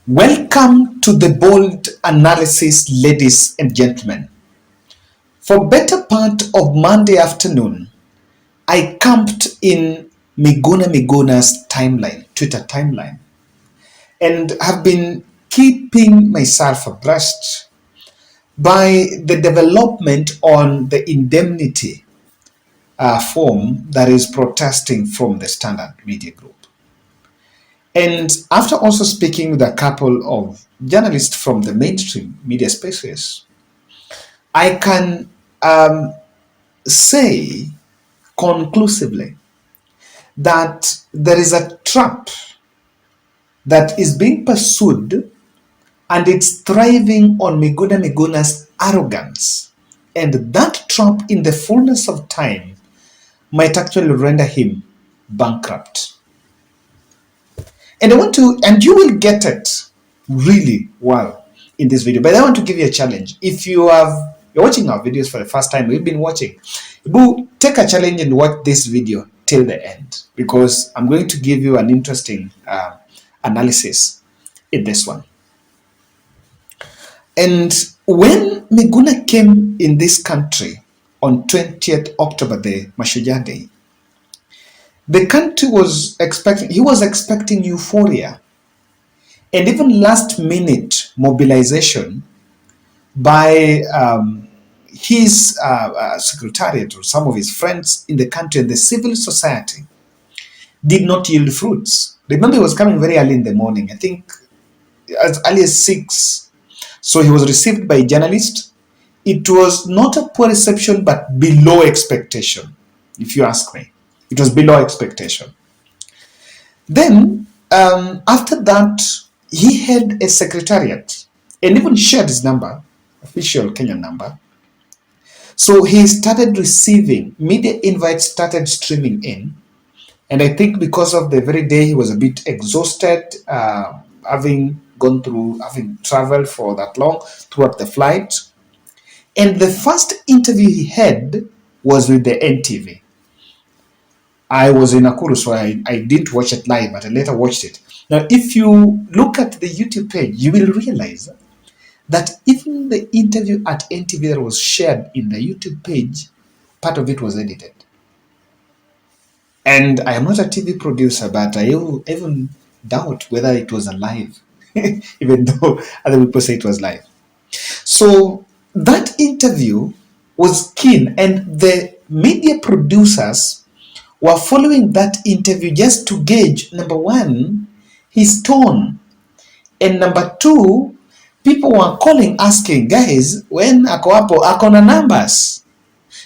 Welcome to the bold analysis, ladies and gentlemen. For better part of Monday afternoon, I camped in Miguna's timeline, Twitter timeline, and have been keeping myself abreast by the development on the indemnity form that is protesting from the Standard Media Group. And after also speaking with a couple of journalists from the mainstream media spaces, I can say conclusively that there is a trap that is being pursued, and it's thriving on Miguna's arrogance. And that trap, in the fullness of time, might actually render him bankrupt. And and you will get it really well in this video. But I want to give you a challenge. If you're watching our videos for the first time, we've been watching, take a challenge and watch this video till the end, because I'm going to give you an interesting analysis in this one. And when Miguna came in this country on 20th October, the Mashujaa Day, the country was expecting euphoria and even last minute mobilization by his secretariat or some of his friends in the country, and the civil society did not yield fruits. Remember, he was coming very early in the morning, I think as early as 6. So he was received by journalists. It was not a poor reception, but below expectation, if you ask me. It was below expectation. Then, after that, he had a secretariat and even shared his number, official Kenyan number. So he started receiving, media invites started streaming in. And I think because of the very day, he was a bit exhausted, having traveled for that long throughout the flight. And the first interview he had was with the NTV. I was in Nakuru, so I didn't watch it live, but I later watched it. Now, if you look at the YouTube page, you will realize that even the interview at NTV that was shared in the YouTube page, part of it was edited. And I am not a TV producer, but I even doubt whether it was alive, even though other people say it was live. So that interview was keen, and the media producers were following that interview just to gauge, number one, his tone, and number two, people were calling asking, guys, when ako na numbers,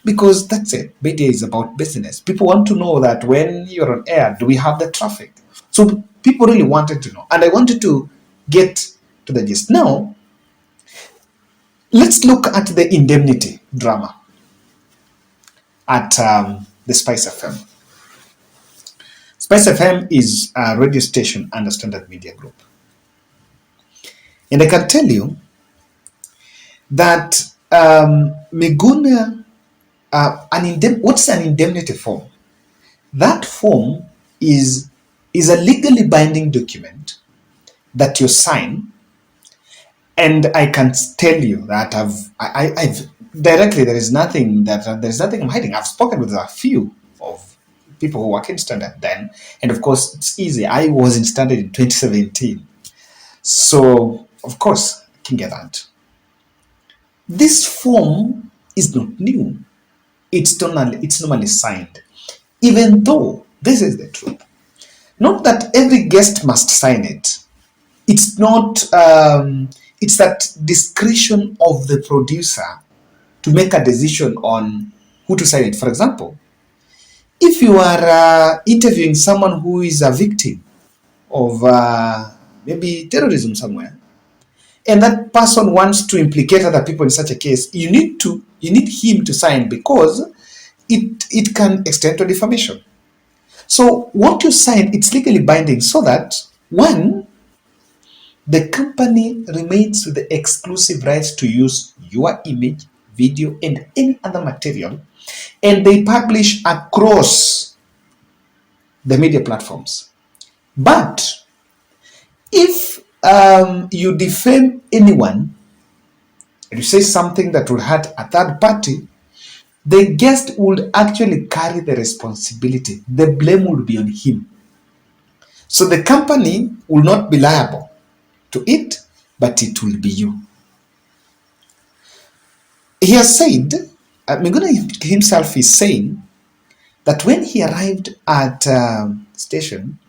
because that's it. Media is about business. People want to know that when you're on air, do we have the traffic? So people really wanted to know, and I wanted to get to the gist. Now, let's look at the indemnity drama at the Spice FM. Spice FM is a radio station under Standard Media Group. And I can tell you that Miguna, what's an indemnity form? That form is a legally binding document that you sign, and I can tell you that I've directly, there's nothing I'm hiding. I've spoken with a few of people who work in Standard then, and of course it's easy. I was in Standard in 2017, so of course I can get that. This form is not new. It's normally signed, even though this is the truth. Not that every guest must sign it. It's not. It's that discretion of the producer to make a decision on who to sign it. For example, if you are interviewing someone who is a victim of maybe terrorism somewhere, and that person wants to implicate other people in such a case, you need him to sign, because it can extend to defamation. So what you sign, it's legally binding, so that one, the company remains with the exclusive rights to use your image, video, and any other material, and they publish across the media platforms. But if you defame anyone and you say something that will hurt a third party, the guest would actually carry the responsibility. The blame will be on him. So the company will not be liable to it, but it will be you. He has said, Miguna himself is saying that when he arrived at station,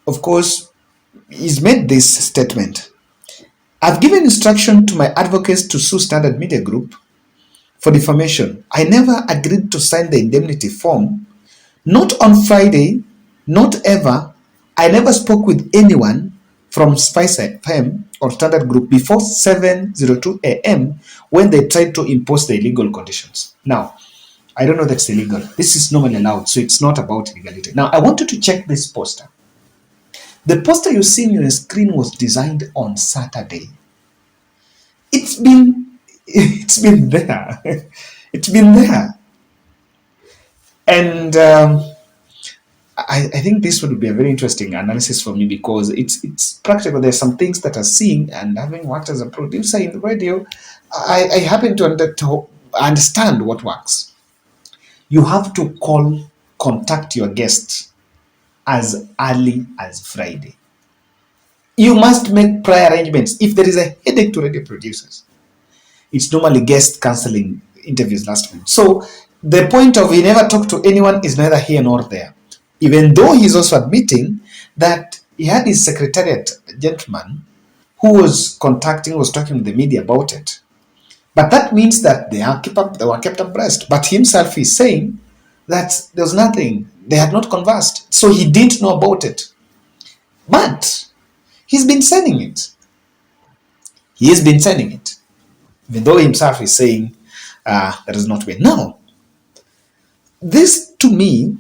of course, he's made this statement. I've given instruction to my advocates to sue Standard Media Group for defamation. I never agreed to sign the indemnity form. Not on Friday, not ever. I never spoke with anyone from Spice FM or Standard Group before 7:02 a.m. when they tried to impose the illegal conditions. Now, I don't know that's illegal. This is normally allowed, so it's not about illegality. Now, I want you to check this poster. The poster you see on your screen was designed on Saturday. It's been there. It's been there. And I think this would be a very interesting analysis for me because it's practical. There's some things that are seeing, and having worked as a producer in the radio, I happen to understand what works. You have to contact your guest as early as Friday. You must make prior arrangements. If there is a headache to radio producers, it's normally guest cancelling interviews last minute. So the point of he never talked to anyone is neither here nor there. Even though he's also admitting that he had his secretariat gentleman who was talking to the media about it. But that means that they were kept abreast. But himself is saying that there was nothing. They had not conversed. So he didn't know about it. But he's been sending it. He has been sending it. Even though himself is saying there is not way. Now, this to me,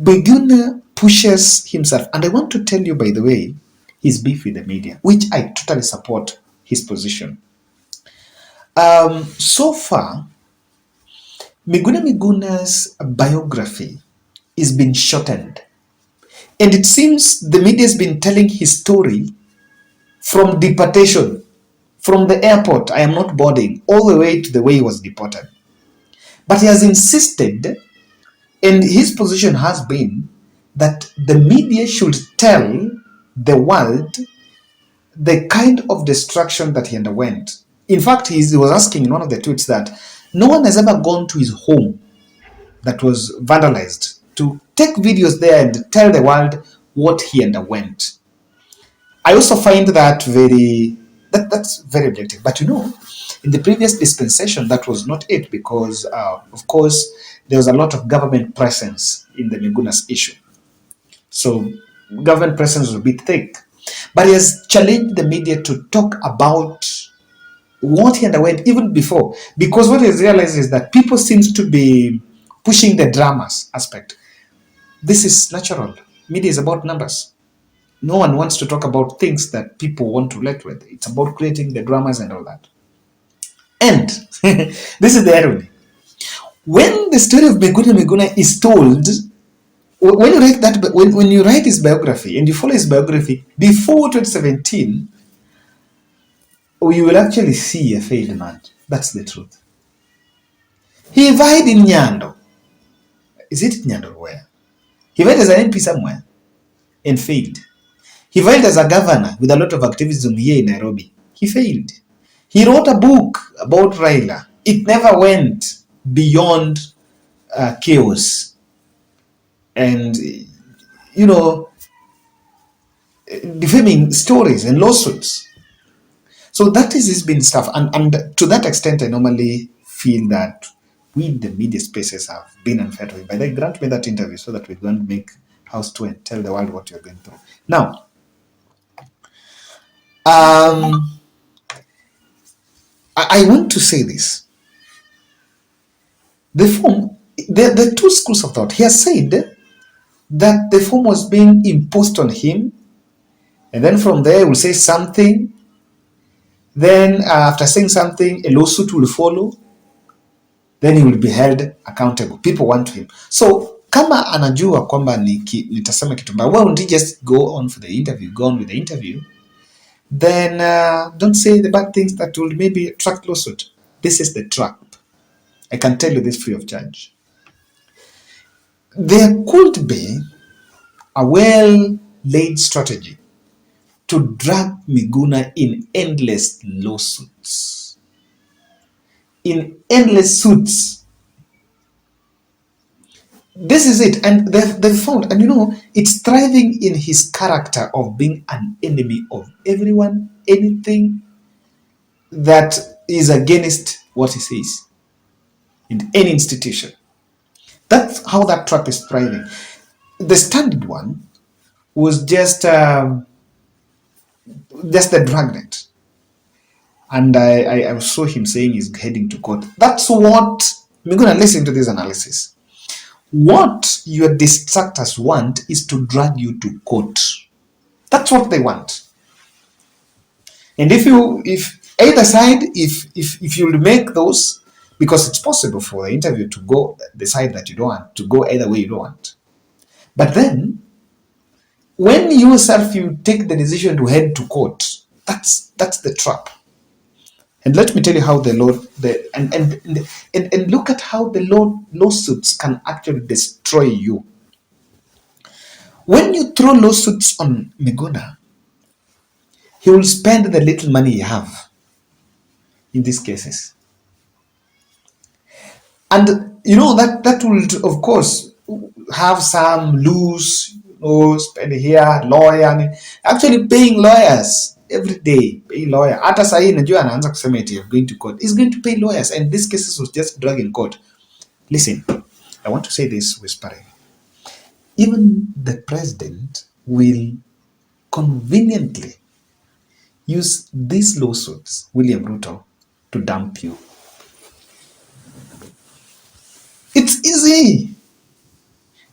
Miguna pushes himself. And I want to tell you, by the way, his beef with the media, which I totally support his position. So far, Miguna's biography is being shortened. And it seems the media has been telling his story from deportation, from the airport, I am not boarding, all the way to the way he was deported. But he has insisted, and his position has been, that the media should tell the world the kind of destruction that he underwent. In fact, he was asking in one of the tweets that no one has ever gone to his home that was vandalized to take videos there and tell the world what he underwent. I also find that that's very objective. But in the previous dispensation, that was not it because, of course, there was a lot of government presence in the Miguna's issue. So government presence was a bit thick. But he has challenged the media to talk about what he underwent even before. Because what he has realized is that people seem to be pushing the dramas aspect. This is natural. Media is about numbers. No one wants to talk about things that people want to relate with. It's about creating the dramas and all that. And this is the irony. When the story of Miguna is told, when you write his biography and you follow his biography before 2017, you will actually see a failed man. That's the truth. He died in Nyando. Is it Nyando or where? He died as an MP somewhere and failed. He failed as a governor with a lot of activism here in Nairobi. He failed. He wrote a book about Raila. It never went beyond chaos. And, defaming stories and lawsuits. So that is his been stuff. And to that extent, I normally feel that we in the media spaces have been unfair to him. But they grant me that interview so that we can make house to and tell the world what you're going through. Now, I want to say this. The form, the two schools of thought. He has said that the form was being imposed on him, and then from there he will say something. Then after saying something, a lawsuit will follow. Then he will be held accountable. People want him. So kama anajua kwamba nitasema kitu mbaya, why won't he just go on for the interview, go on with the interview, then don't say the bad things that will maybe attract lawsuit. This is the trap. I can tell you this free of charge. There could be a well-laid strategy to drag Miguna in endless lawsuits, in endless suits. This is it. And they've found, and it's thriving in his character of being an enemy of everyone, anything that is against what he says in any institution. That's how that trap is thriving. The standard one was just the dragnet. And I saw him saying he's heading to court. That's what we're going to listen to this analysis. What your distractors want is to drag you to court. That's what they want. And if either side, if you make those, because it's possible for the interview to go the side that you don't want, to go either way you don't want. But then, when you take the decision to head to court, that's the trap. And let me tell you how the law, and look at how the lawsuits can actually destroy you. When you throw lawsuits on Miguna, he will spend the little money he have in these cases. And that will, of course, have some loose, spend here, lawyer, and actually paying lawyers every day, paying lawyer. Hata sahi najua anaanza kusema eti going to court. He's going to pay lawyers, and these cases was just drag in court. Listen, I want to say this whispering. Even the president will conveniently use these lawsuits, William Ruto, to dump you. It's easy.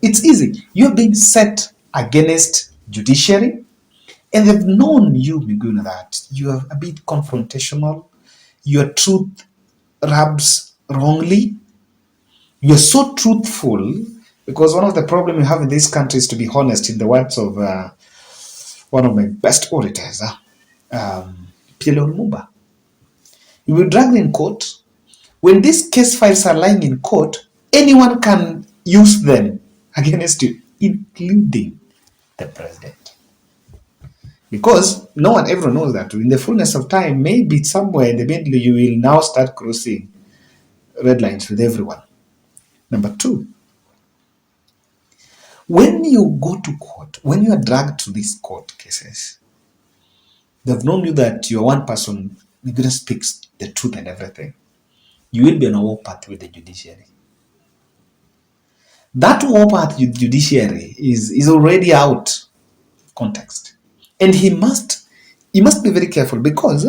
It's easy. You're being set against judiciary, and they've known you, Miguna, that you are a bit confrontational. Your truth rubs wrongly. You're so truthful, because one of the problems we have in this country is to be honest, in the words of one of my best auditors, Pielo Lumumba. You will drag them in court. When these case files are lying in court, anyone can use them against you, including the president. Because no one ever knows that in the fullness of time, maybe somewhere in the middle, you will now start crossing red lines with everyone. Number two, when you go to court, when you are dragged to these court cases, they've known you that you're one person who speaks the truth and everything. You will be on a warpath with the judiciary. That warpath with judiciary is already out of context. And he must be very careful, because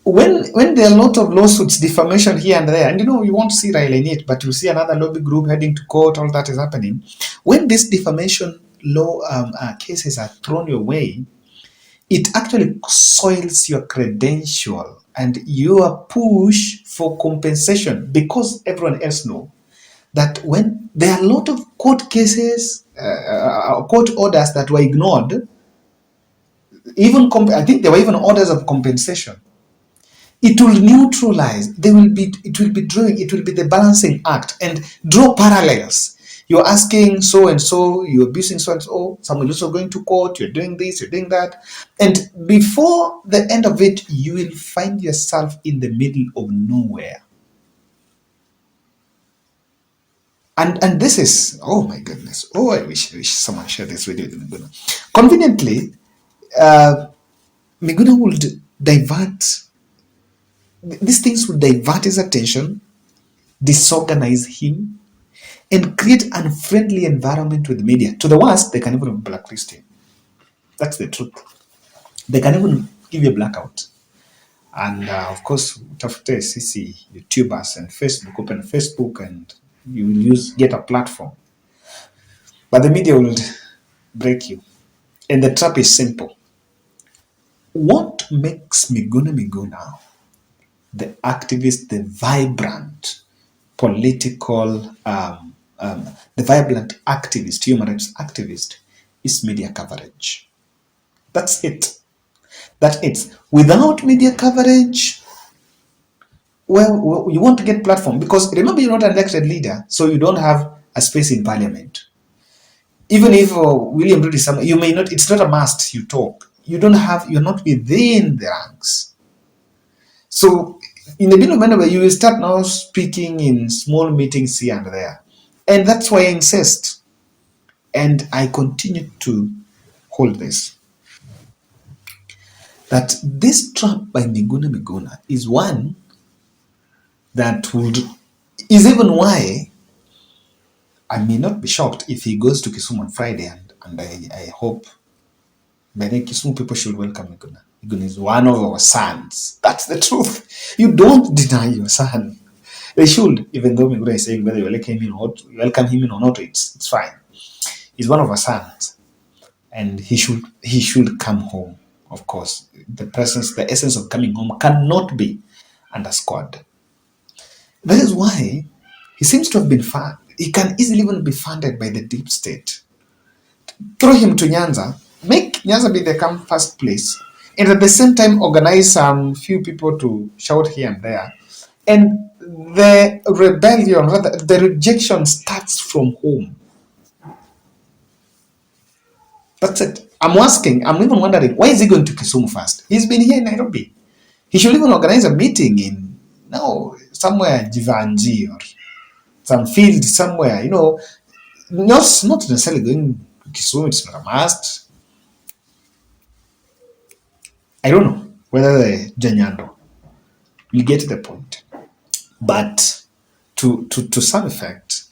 when there are a lot of lawsuits, defamation here and there, and you won't see Raila in it, but you see another lobby group heading to court, all that is happening. When these defamation law cases are thrown your way, it actually soils your credential and your push for compensation, because everyone else knows that when there are a lot of court cases, court orders that were ignored, I think there were even orders of compensation. It will neutralize. It will be the balancing act and draw parallels. You're asking so and so, you're abusing so and so, someone also going to court, you're doing this, you're doing that. And before the end of it, you will find yourself in the middle of nowhere. And this is, oh my goodness, I wish someone shared this video with Miguna. Conveniently, Miguna would divert, these things would divert his attention, disorganize him, and create an unfriendly environment with the media. To the worst, they can even blacklist him. That's the truth. They can even give you a blackout. And of course, utafute sisi YouTubers and Facebook, open Facebook, and you will get a platform. But the media will break you. And the trap is simple. What makes Miguna, the activist, the vibrant political the vibrant activist, human rights activist, is media coverage. That's it. That's it. Without media coverage, well, you want to get platform because remember you're not an elected leader, so you don't have a space in parliament. Even if William Rudd is someone, you may not. It's not a must. You talk. You don't have. You're not within the ranks. So in a bit of manner, you will start now speaking in small meetings here and there, and that's why I insist, and I continue to hold this that this trap by Miguna is one that would is even why I may not be shocked if he goes to Kisumu on Friday, and I hope many Kisumu people should welcome Miguna. Miguna is one of our sons. That's the truth. You don't deny your son. They should, even though Miguna is saying whether you welcome him in or not, it's fine. He's one of our sons, and he should come home. Of course, the essence of coming home cannot be underscored. That is why he seems to have been funded. He can easily even be funded by the deep state. Throw him to Nyanza, make Nyanza be the come first place, and at the same time organize some few people to shout here and there. And the rebellion, rather, the rejection starts from home. That's it. I'm even wondering, why is he going to Kisumu first? He's been here in Nairobi. He should even organize a meeting in, no, somewhere Jivanji or some field somewhere, not necessarily going to Kisumu, it's not a must. I don't know whether the Janyando will get the point. But to some effect,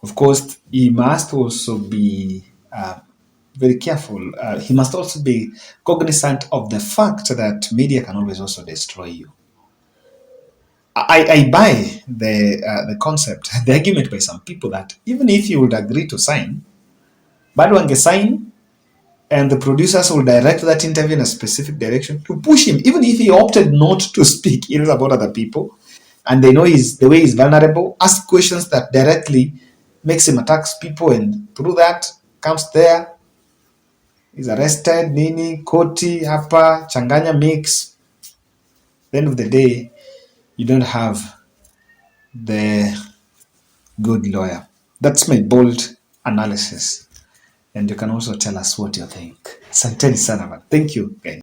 of course, he must also be very careful. He must also be cognizant of the fact that media can always also destroy you. I buy the concept, the argument by some people that even if you would agree to sign, bado angesign and the producers will direct that interview in a specific direction to push him, even if he opted not to speak ill about other people, and they know the way he's vulnerable, ask questions that directly makes him attacks people, and through that comes there, he's arrested, nini, koti, hapa, changanya mix. At the end of the day, you don't have the good lawyer. That's my bold analysis. And you can also tell us what you think. Asanteni sana. Thank you, guys.